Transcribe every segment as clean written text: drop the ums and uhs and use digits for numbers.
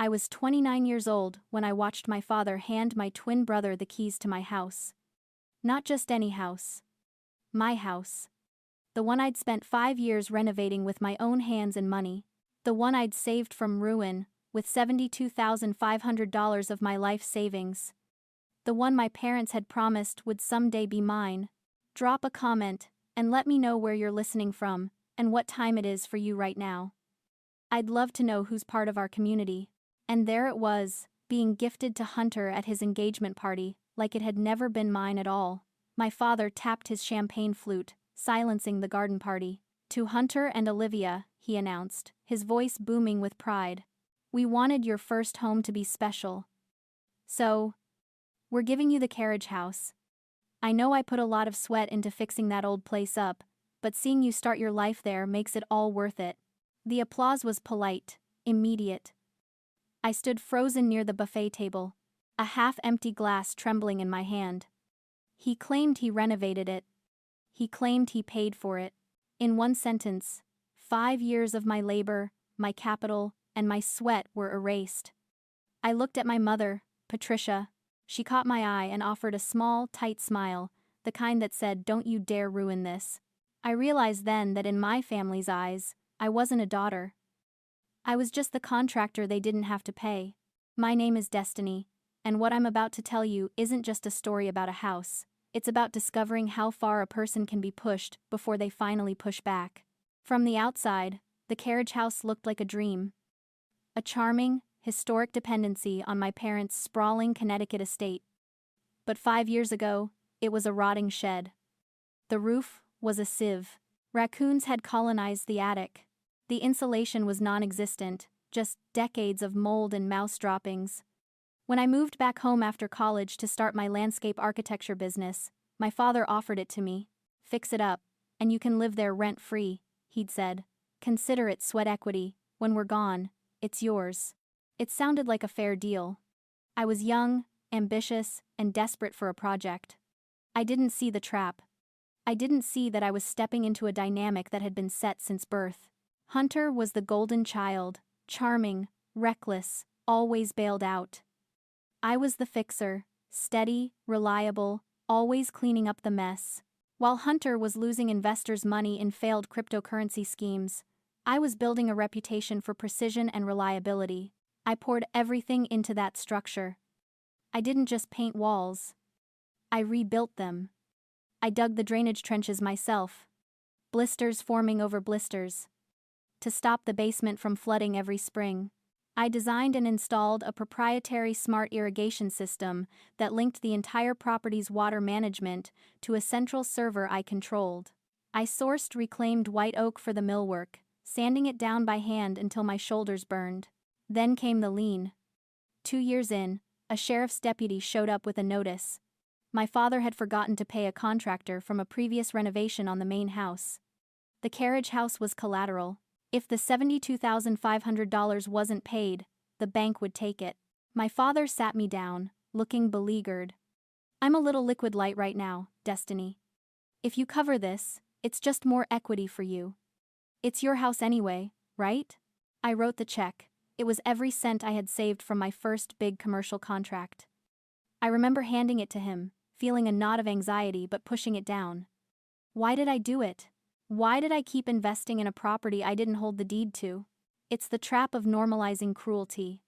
I was 29 years old when I watched my father hand my twin brother the keys to my house. Not just any house. My house. The one I'd spent 5 years renovating with my own hands and money. The one I'd saved from ruin, with $72,500 of my life savings. The one my parents had promised would someday be mine. Drop a comment, and let me know where you're listening from, and what time it is for you right now. I'd love to know who's part of our community. And there it was, being gifted to Hunter at his engagement party, like it had never been mine at all. My father tapped his champagne flute, silencing the garden party. To Hunter and Olivia, he announced, his voice booming with pride. We wanted your first home to be special. So, we're giving you the carriage house. I know I put a lot of sweat into fixing that old place up, but seeing you start your life there makes it all worth it. The applause was polite, immediate. I stood frozen near the buffet table, a half-empty glass trembling in my hand. He claimed he renovated it. He claimed he paid for it. In one sentence, 5 years of my labor, my capital, and my sweat were erased. I looked at my mother, Patricia. She caught my eye and offered a small, tight smile, the kind that said, "Don't you dare ruin this." I realized then that in my family's eyes, I wasn't a daughter. I was just the contractor they didn't have to pay. My name is Destiny, and what I'm about to tell you isn't just a story about a house. It's about discovering how far a person can be pushed before they finally push back. From the outside, the carriage house looked like a dream. A charming, historic dependency on my parents' sprawling Connecticut estate. But 5 years ago, it was a rotting shed. The roof was a sieve. Raccoons had colonized the attic. The insulation was non-existent, just decades of mold and mouse droppings. When I moved back home after college to start my landscape architecture business, my father offered it to me. Fix it up, and you can live there rent-free, he'd said. Consider it sweat equity. When we're gone, it's yours. It sounded like a fair deal. I was young, ambitious, and desperate for a project. I didn't see the trap. I didn't see that I was stepping into a dynamic that had been set since birth. Hunter was the golden child, charming, reckless, always bailed out. I was the fixer, steady, reliable, always cleaning up the mess. While Hunter was losing investors' money in failed cryptocurrency schemes, I was building a reputation for precision and reliability. I poured everything into that structure. I didn't just paint walls. I rebuilt them. I dug the drainage trenches myself. Blisters forming over blisters. To stop the basement from flooding every spring, I designed and installed a proprietary smart irrigation system that linked the entire property's water management to a central server I controlled. I sourced reclaimed white oak for the millwork, sanding it down by hand until my shoulders burned. Then came the lien. 2 years in, a sheriff's deputy showed up with a notice. My father had forgotten to pay a contractor from a previous renovation on the main house. The carriage house was collateral. If the $72,500 wasn't paid, the bank would take it. My father sat me down, looking beleaguered. I'm a little liquid light right now, Destiny. If you cover this, it's just more equity for you. It's your house anyway, right? I wrote the check. It was every cent I had saved from my first big commercial contract. I remember handing it to him, feeling a knot of anxiety but pushing it down. Why did I do it? Why did I keep investing in a property I didn't hold the deed to? It's the trap of normalizing cruelty.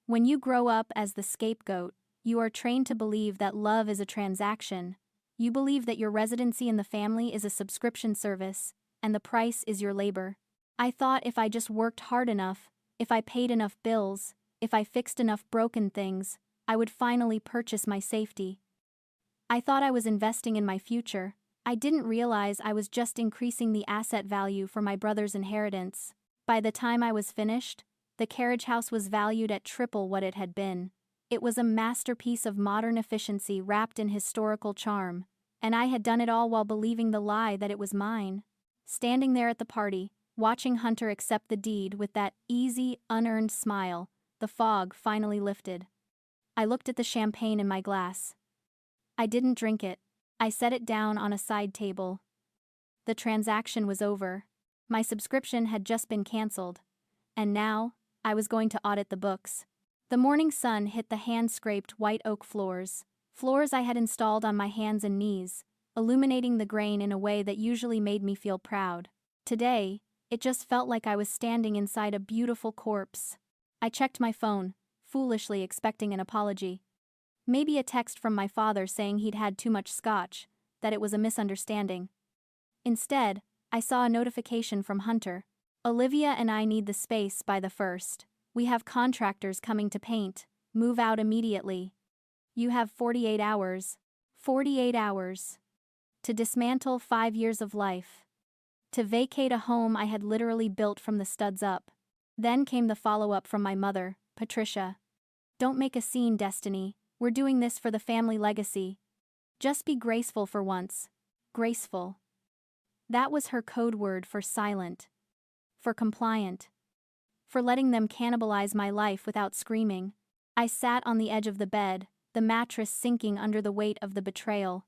When you grow up as the scapegoat, you are trained to believe that love is a transaction. You believe that your residency in the family is a subscription service, and the price is your labor. I thought if I just worked hard enough, if I paid enough bills, if I fixed enough broken things, I would finally purchase my safety. I thought I was investing in my future. I didn't realize I was just increasing the asset value for my brother's inheritance. By the time I was finished, the carriage house was valued at triple what it had been. It was a masterpiece of modern efficiency wrapped in historical charm, and I had done it all while believing the lie that it was mine. Standing there at the party, watching Hunter accept the deed with that easy, unearned smile, the fog finally lifted. I looked at the champagne in my glass. I didn't drink it. I set it down on a side table. The transaction was over. My subscription had just been canceled. And now, I was going to audit the books. The morning sun hit the hand-scraped white oak floors I had installed on my hands and knees, illuminating the grain in a way that usually made me feel proud. Today, it just felt like I was standing inside a beautiful corpse. I checked my phone, foolishly expecting an apology. Maybe a text from my father saying he'd had too much scotch, that it was a misunderstanding. Instead, I saw a notification from Hunter. Olivia and I need the space by the 1st. We have contractors coming to paint. Move out immediately. You have 48 hours. 48 hours. To dismantle 5 years of life. To vacate a home I had literally built from the studs up. Then came the follow-up from my mother, Patricia. Don't make a scene, Destiny. We're doing this for the family legacy. Just be graceful for once. Graceful. That was her code word for silent. For compliant. For letting them cannibalize my life without screaming. I sat on the edge of the bed, the mattress sinking under the weight of the betrayal.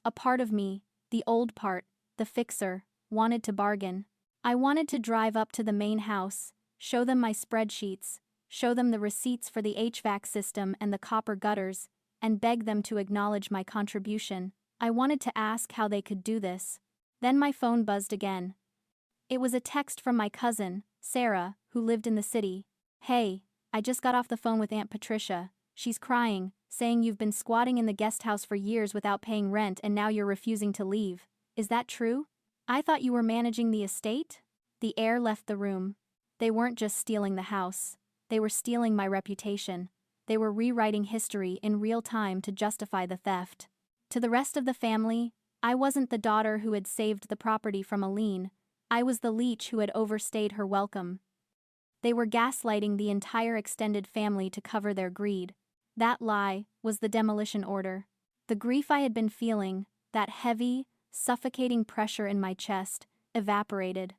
A part of me, the old part, the fixer, wanted to bargain. I wanted to drive up to the main house, show them my spreadsheets, show them the receipts for the HVAC system and the copper gutters, and beg them to acknowledge my contribution. I wanted to ask how they could do this. Then my phone buzzed again. It was a text from my cousin, Sarah, who lived in the city. Hey, I just got off the phone with Aunt Patricia. She's crying, saying you've been squatting in the guest house for years without paying rent and now you're refusing to leave. Is that true? I thought you were managing the estate? The air left the room. They weren't just stealing the house. They were stealing my reputation. They were rewriting history in real time to justify the theft. To the rest of the family, I wasn't the daughter who had saved the property from a lien. I was the leech who had overstayed her welcome. They were gaslighting the entire extended family to cover their greed. That lie was the demolition order. The grief I had been feeling, that heavy, suffocating pressure in my chest, evaporated.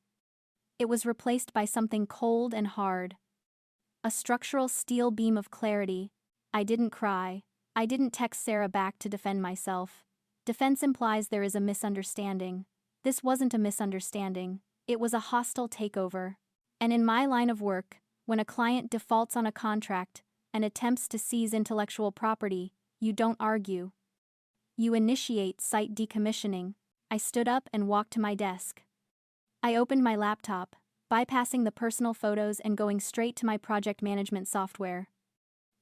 It was replaced by something cold and hard. A structural steel beam of clarity. I didn't cry. I didn't text Sarah back to defend myself. Defense implies there is a misunderstanding. This wasn't a misunderstanding. It was a hostile takeover. And in my line of work, when a client defaults on a contract and attempts to seize intellectual property, you don't argue. You initiate site decommissioning. I stood up and walked to my desk. I opened my laptop, bypassing the personal photos and going straight to my project management software.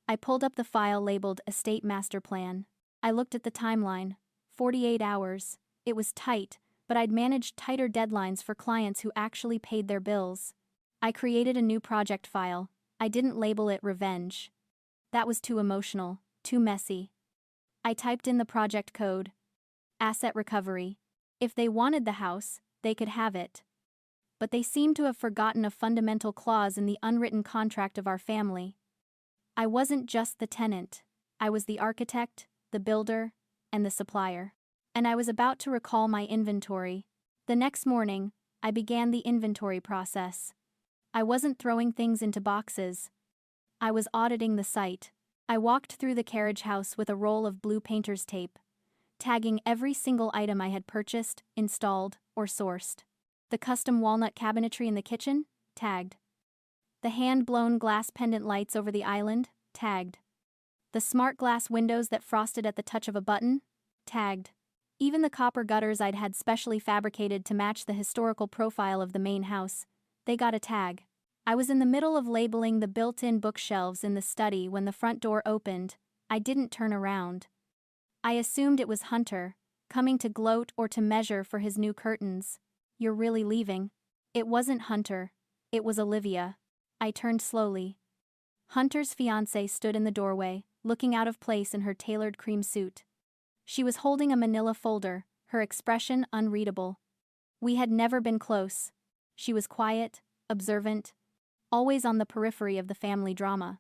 I pulled up the file labeled Estate Master Plan. I looked at the timeline. 48 hours. It was tight, but I'd managed tighter deadlines for clients who actually paid their bills. I created a new project file. I didn't label it Revenge. That was too emotional, too messy. I typed in the project code. Asset recovery. If they wanted the house, they could have it. But they seemed to have forgotten a fundamental clause in the unwritten contract of our family. I wasn't just the tenant. I was the architect, the builder, and the supplier. And I was about to recall my inventory. The next morning, I began the inventory process. I wasn't throwing things into boxes. I was auditing the site. I walked through the carriage house with a roll of blue painter's tape, tagging every single item I had purchased, installed, or sourced. The custom walnut cabinetry in the kitchen? Tagged. The hand-blown glass pendant lights over the island? Tagged. The smart glass windows that frosted at the touch of a button? Tagged. Even the copper gutters I'd had specially fabricated to match the historical profile of the main house, they got a tag. I was in the middle of labeling the built-in bookshelves in the study when the front door opened. I didn't turn around. I assumed it was Hunter, coming to gloat or to measure for his new curtains. You're really leaving? It wasn't Hunter. It was Olivia. I turned slowly. Hunter's fiancée stood in the doorway, looking out of place in her tailored cream suit. She was holding a manila folder, her expression unreadable. We had never been close. She was quiet, observant, always on the periphery of the family drama.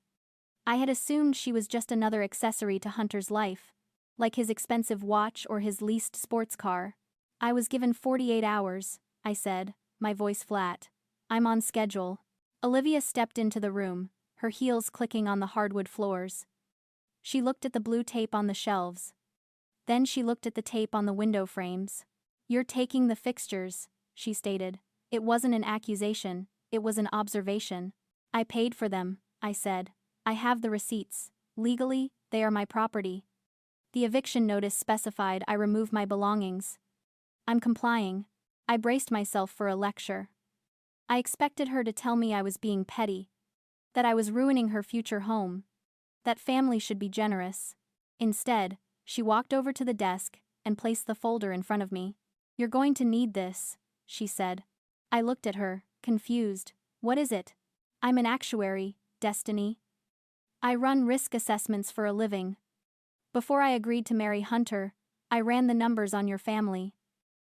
I had assumed she was just another accessory to Hunter's life, like his expensive watch or his leased sports car. I was given 48 hours, I said, my voice flat. I'm on schedule. Olivia stepped into the room, her heels clicking on the hardwood floors. She looked at the blue tape on the shelves. Then she looked at the tape on the window frames. You're taking the fixtures, she stated. It wasn't an accusation, it was an observation. I paid for them, I said. I have the receipts. Legally, they are my property. The eviction notice specified I remove my belongings. I'm complying. I braced myself for a lecture. I expected her to tell me I was being petty, that I was ruining her future home, that family should be generous. Instead, she walked over to the desk and placed the folder in front of me. You're going to need this, she said. I looked at her, confused. What is it? I'm an actuary, Destiny. I run risk assessments for a living. Before I agreed to marry Hunter, I ran the numbers on your family.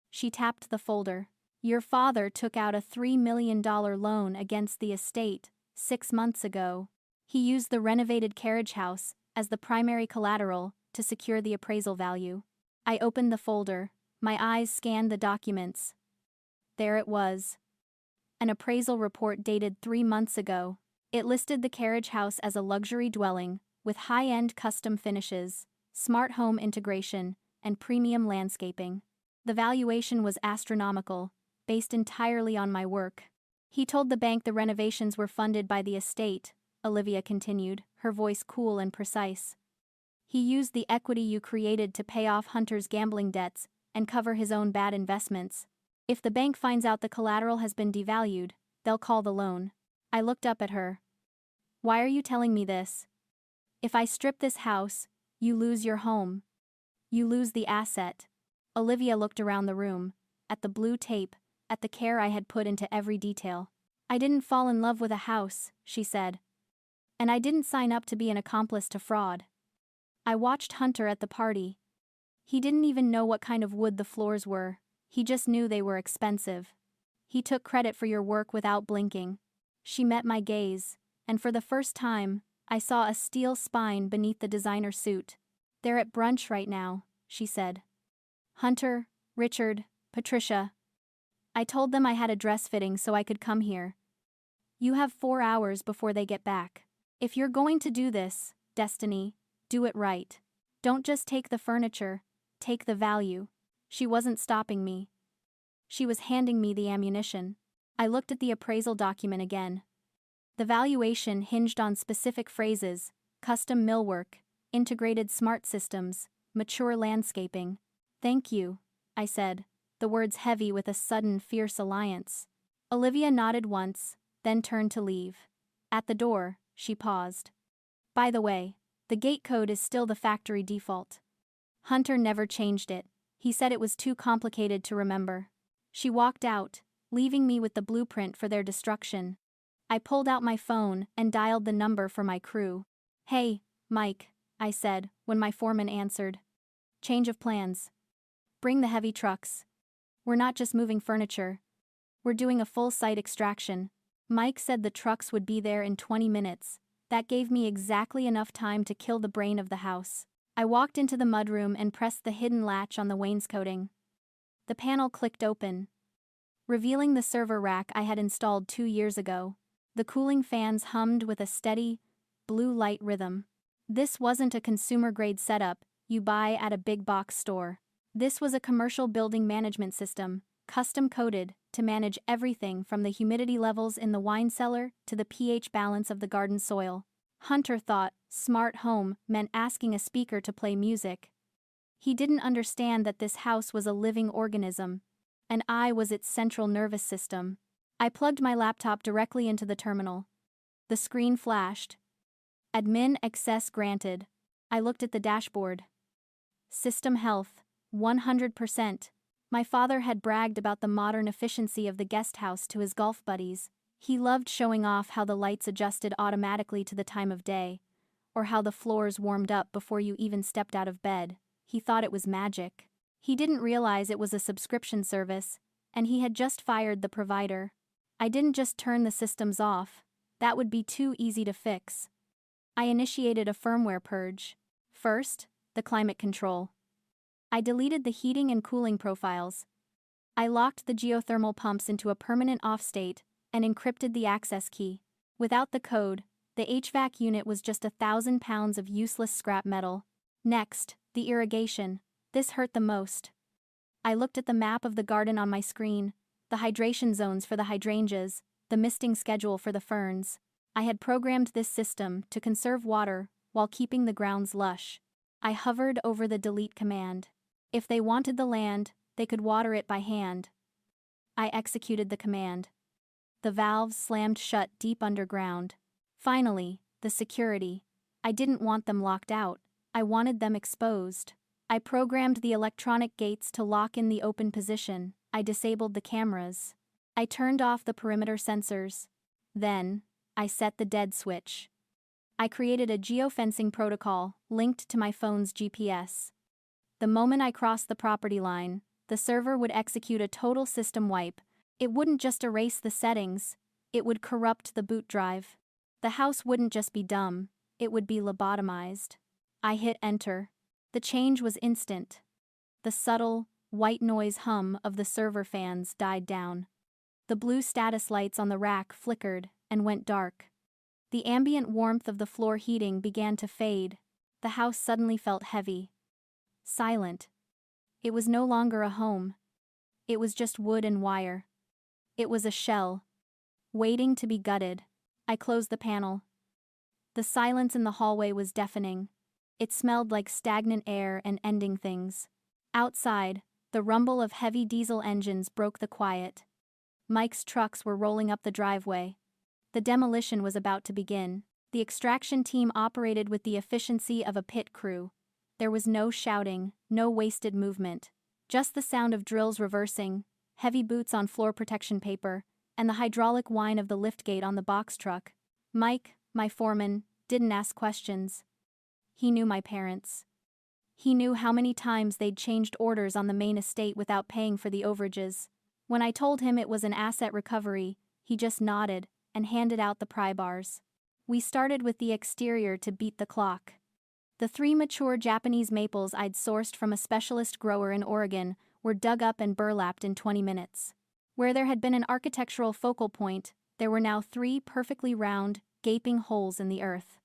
She tapped the folder. Your father took out a $3 million loan against the estate 6 months ago. He used the renovated carriage house as the primary collateral to secure the appraisal value. I opened the folder. My eyes scanned the documents. There it was. An appraisal report dated 3 months ago. It listed the carriage house as a luxury dwelling with high-end custom finishes, smart home integration, and premium landscaping. The valuation was astronomical, based entirely on my work. He told the bank the renovations were funded by the estate, Olivia continued, her voice cool and precise. He used the equity you created to pay off Hunter's gambling debts and cover his own bad investments. If the bank finds out the collateral has been devalued, they'll call the loan. I looked up at her. Why are you telling me this? If I strip this house, you lose your home. You lose the asset. Olivia looked around the room, at the blue tape, at the care I had put into every detail. I didn't fall in love with a house, she said. And I didn't sign up to be an accomplice to fraud. I watched Hunter at the party. He didn't even know what kind of wood the floors were. He just knew they were expensive. He took credit for your work without blinking. She met my gaze, and for the first time, I saw a steel spine beneath the designer suit. They're at brunch right now, she said. Hunter, Richard, Patricia. I told them I had a dress fitting so I could come here. You have 4 hours before they get back. If you're going to do this, Destiny, do it right. Don't just take the furniture, take the value. She wasn't stopping me. She was handing me the ammunition. I looked at the appraisal document again. The valuation hinged on specific phrases: custom millwork, integrated smart systems, mature landscaping. Thank you, I said, the words heavy with a sudden fierce alliance. Olivia nodded once, then turned to leave. At the door, she paused. By the way, the gate code is still the factory default. Hunter never changed it. He said it was too complicated to remember. She walked out, leaving me with the blueprint for their destruction. I pulled out my phone and dialed the number for my crew. Hey, Mike, I said, when my foreman answered. Change of plans. Bring the heavy trucks. We're not just moving furniture. We're doing a full site extraction. Mike said the trucks would be there in 20 minutes. That gave me exactly enough time to kill the brain of the house. I walked into the mudroom and pressed the hidden latch on the wainscoting. The panel clicked open, revealing the server rack I had installed 2 years ago. The cooling fans hummed with a steady, blue light rhythm. This wasn't a consumer-grade setup you buy at a big box store. This was a commercial building management system, custom-coded to manage everything from the humidity levels in the wine cellar to the pH balance of the garden soil. Hunter thought smart home meant asking a speaker to play music. He didn't understand that this house was a living organism, and I was its central nervous system. I plugged my laptop directly into the terminal. The screen flashed. Admin access granted. I looked at the dashboard. System health, 100%. My father had bragged about the modern efficiency of the guest house to his golf buddies. He loved showing off how the lights adjusted automatically to the time of day, or how the floors warmed up before you even stepped out of bed. He thought it was magic. He didn't realize it was a subscription service, and he had just fired the provider. I didn't just turn the systems off. That would be too easy to fix. I initiated a firmware purge. First, the climate control. I deleted the heating and cooling profiles. I locked the geothermal pumps into a permanent off state and encrypted the access key. Without the code, the HVAC unit was just 1,000 pounds of useless scrap metal. Next, the irrigation. This hurt the most. I looked at the map of the garden on my screen, the hydration zones for the hydrangeas, the misting schedule for the ferns. I had programmed this system to conserve water while keeping the grounds lush. I hovered over the delete command. If they wanted the land, they could water it by hand. I executed the command. The valves slammed shut deep underground. Finally, the security. I didn't want them locked out. I wanted them exposed. I programmed the electronic gates to lock in the open position. I disabled the cameras. I turned off the perimeter sensors. Then, I set the dead switch. I created a geofencing protocol linked to my phone's GPS. The moment I crossed the property line, the server would execute a total system wipe. It wouldn't just erase the settings, it would corrupt the boot drive. The house wouldn't just be dumb, it would be lobotomized. I hit enter. The change was instant. The subtle, white noise hum of the server fans died down. The blue status lights on the rack flickered and went dark. The ambient warmth of the floor heating began to fade. The house suddenly felt heavy. Silent. It was no longer a home. It was just wood and wire. It was a shell, waiting to be gutted. I closed the panel. The silence in the hallway was deafening. It smelled like stagnant air and ending things. Outside, the rumble of heavy diesel engines broke the quiet. Mike's trucks were rolling up the driveway. The demolition was about to begin. The extraction team operated with the efficiency of a pit crew. There was no shouting, no wasted movement. Just the sound of drills reversing, heavy boots on floor protection paper, and the hydraulic whine of the liftgate on the box truck. Mike, my foreman, didn't ask questions. He knew my parents. He knew how many times they'd changed orders on the main estate without paying for the overages. When I told him it was an asset recovery, he just nodded and handed out the pry bars. We started with the exterior to beat the clock. The 3 mature Japanese maples I'd sourced from a specialist grower in Oregon were dug up and burlapped in 20 minutes. Where there had been an architectural focal point, there were now 3 perfectly round, gaping holes in the earth.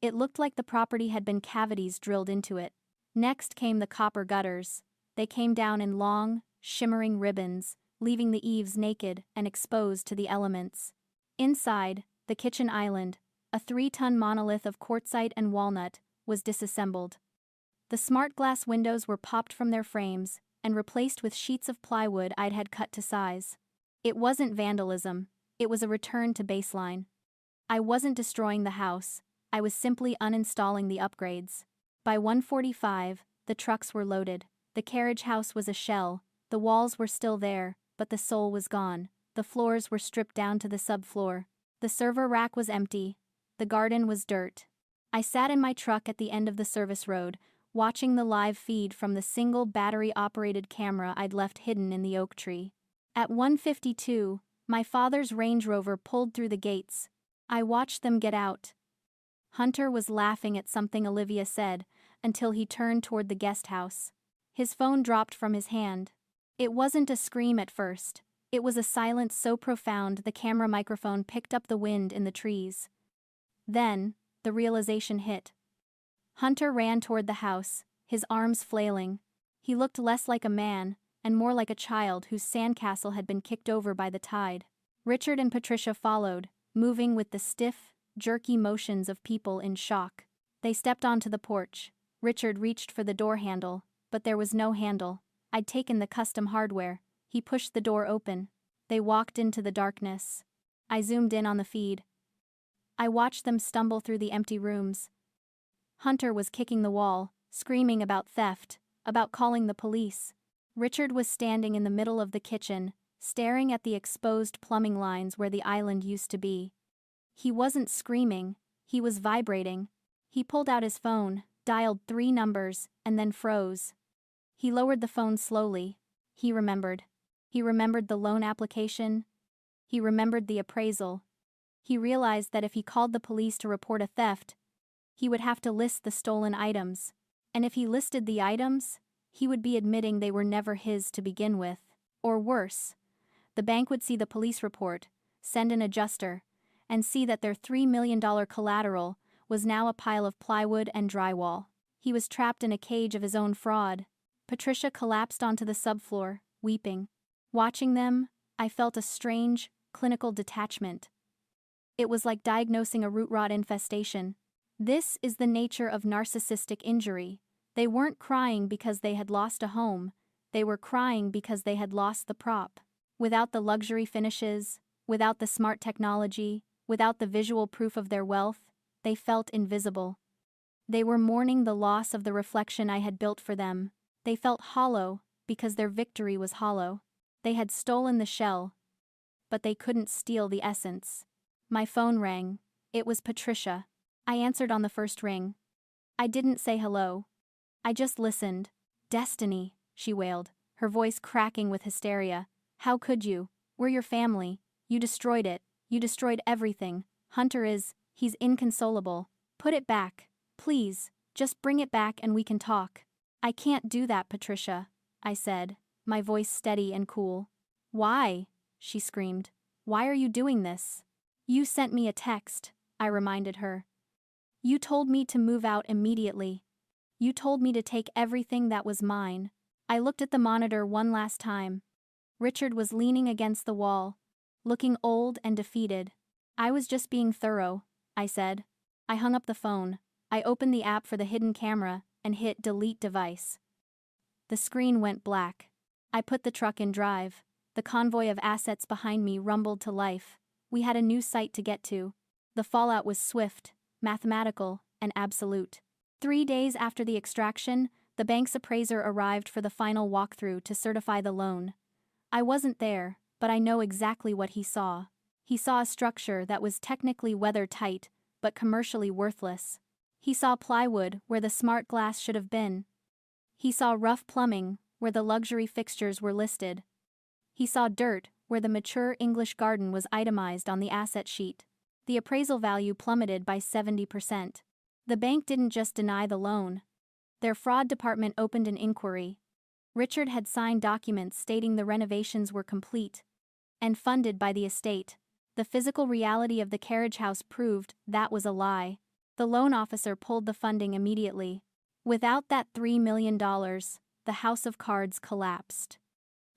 It looked like the property had been cavities drilled into it. Next came the copper gutters. They came down in long, shimmering ribbons, leaving the eaves naked and exposed to the elements. Inside, the kitchen island, a 3-ton monolith of quartzite and walnut, was disassembled. The smart glass windows were popped from their frames and replaced with sheets of plywood I'd had cut to size. It wasn't vandalism, it was a return to baseline. I wasn't destroying the house, I was simply uninstalling the upgrades. By 1:45, the trucks were loaded. The carriage house was a shell, the walls were still there, but the soul was gone. The floors were stripped down to the subfloor. The server rack was empty. The garden was dirt. I sat in my truck at the end of the service road, watching the live feed from the single battery-operated camera I'd left hidden in the oak tree. At 1:52, my father's Range Rover pulled through the gates. I watched them get out. Hunter was laughing at something Olivia said, until he turned toward the guest house. His phone dropped from his hand. It wasn't a scream at first. It was a silence so profound the camera microphone picked up the wind in the trees. Then, the realization hit. Hunter ran toward the house, his arms flailing. He looked less like a man, and more like a child whose sandcastle had been kicked over by the tide. Richard and Patricia followed, moving with the stiff, jerky motions of people in shock. They stepped onto the porch. Richard reached for the door handle, but there was no handle. I'd taken the custom hardware. He pushed the door open. They walked into the darkness. I zoomed in on the feed. I watched them stumble through the empty rooms. Hunter was kicking the wall, screaming about theft, about calling the police. Richard was standing in the middle of the kitchen, staring at the exposed plumbing lines where the island used to be. He wasn't screaming, he was vibrating. He pulled out his phone, dialed 3 numbers, and then froze. He lowered the phone slowly. He remembered. He remembered the loan application. He remembered the appraisal. He realized that if he called the police to report a theft, he would have to list the stolen items. And if he listed the items, he would be admitting they were never his to begin with. Or worse, the bank would see the police report, send an adjuster, and see that their $3 million collateral was now a pile of plywood and drywall. He was trapped in a cage of his own fraud. Patricia collapsed onto the subfloor, weeping. Watching them, I felt a strange, clinical detachment. It was like diagnosing a root rot infestation. This is the nature of narcissistic injury. They weren't crying because they had lost a home, they were crying because they had lost the prop. Without the luxury finishes, without the smart technology, without the visual proof of their wealth, they felt invisible. They were mourning the loss of the reflection I had built for them. They felt hollow because their victory was hollow. They had stolen the shell, but they couldn't steal the essence. My phone rang. It was Patricia. I answered on the first ring. I didn't say hello. I just listened. "Destiny," she wailed, her voice cracking with hysteria. "How could you? We're your family. You destroyed it. You destroyed everything. He's inconsolable. Put it back. Please, just bring it back and we can talk." "I can't do that, Patricia," I said, my voice steady and cool. "Why?" she screamed. "Why are you doing this?" "You sent me a text," I reminded her. "You told me to move out immediately. You told me to take everything that was mine." I looked at the monitor one last time. Richard was leaning against the wall, looking old and defeated. "I was just being thorough," I said. I hung up the phone. I opened the app for the hidden camera and hit delete device. The screen went black. I put the truck in drive. The convoy of assets behind me rumbled to life. We had a new site to get to. The fallout was swift, mathematical, and absolute. 3 days after the extraction, the bank's appraiser arrived for the final walkthrough to certify the loan. I wasn't there, but I know exactly what he saw. He saw a structure that was technically weather-tight, but commercially worthless. He saw plywood where the smart glass should have been. He saw rough plumbing where the luxury fixtures were listed. He saw dirt where the mature English garden was itemized on the asset sheet. The appraisal value plummeted by 70%. The bank didn't just deny the loan. Their fraud department opened an inquiry. Richard had signed documents stating the renovations were complete and funded by the estate. The physical reality of the carriage house proved that was a lie. The loan officer pulled the funding immediately. Without that $3 million, the house of cards collapsed.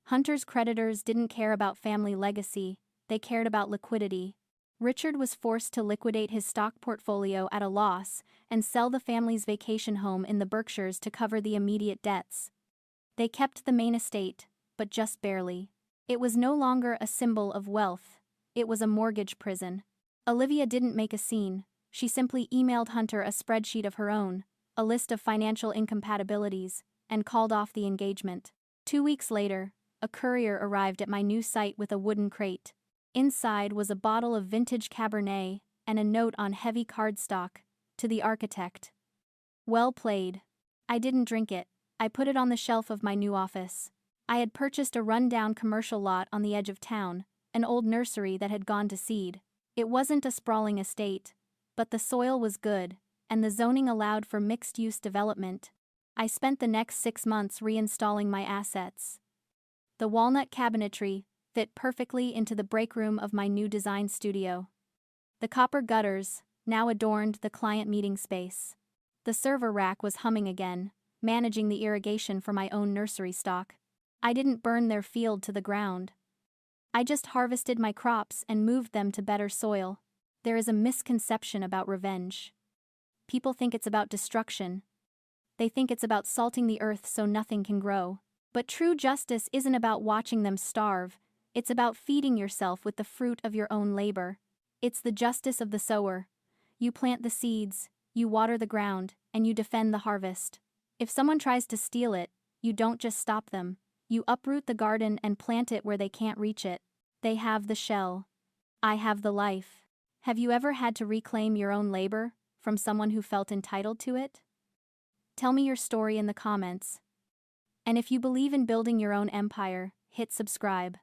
Hunter's creditors didn't care about family legacy, they cared about liquidity. Richard was forced to liquidate his stock portfolio at a loss and sell the family's vacation home in the Berkshires to cover the immediate debts. They kept the main estate, but just barely. It was no longer a symbol of wealth, it was a mortgage prison. Olivia didn't make a scene, she simply emailed Hunter a spreadsheet of her own, a list of financial incompatibilities, and called off the engagement. 2 weeks later, a courier arrived at my new site with a wooden crate. Inside was a bottle of vintage Cabernet and a note on heavy cardstock, "To the architect. Well played." I didn't drink it. I put it on the shelf of my new office. I had purchased a run-down commercial lot on the edge of town, an old nursery that had gone to seed. It wasn't a sprawling estate, but the soil was good, and the zoning allowed for mixed-use development. I spent the next 6 months reinstalling my assets. The walnut cabinetry fit perfectly into the break room of my new design studio. The copper gutters now adorned the client meeting space. The server rack was humming again, managing the irrigation for my own nursery stock. I didn't burn their field to the ground. I just harvested my crops and moved them to better soil. There is a misconception about revenge. People think it's about destruction. They think it's about salting the earth so nothing can grow. But true justice isn't about watching them starve, it's about feeding yourself with the fruit of your own labor. It's the justice of the sower. You plant the seeds, you water the ground, and you defend the harvest. If someone tries to steal it, you don't just stop them. You uproot the garden and plant it where they can't reach it. They have the shell. I have the life. Have you ever had to reclaim your own labor from someone who felt entitled to it? Tell me your story in the comments. And if you believe in building your own empire, hit subscribe.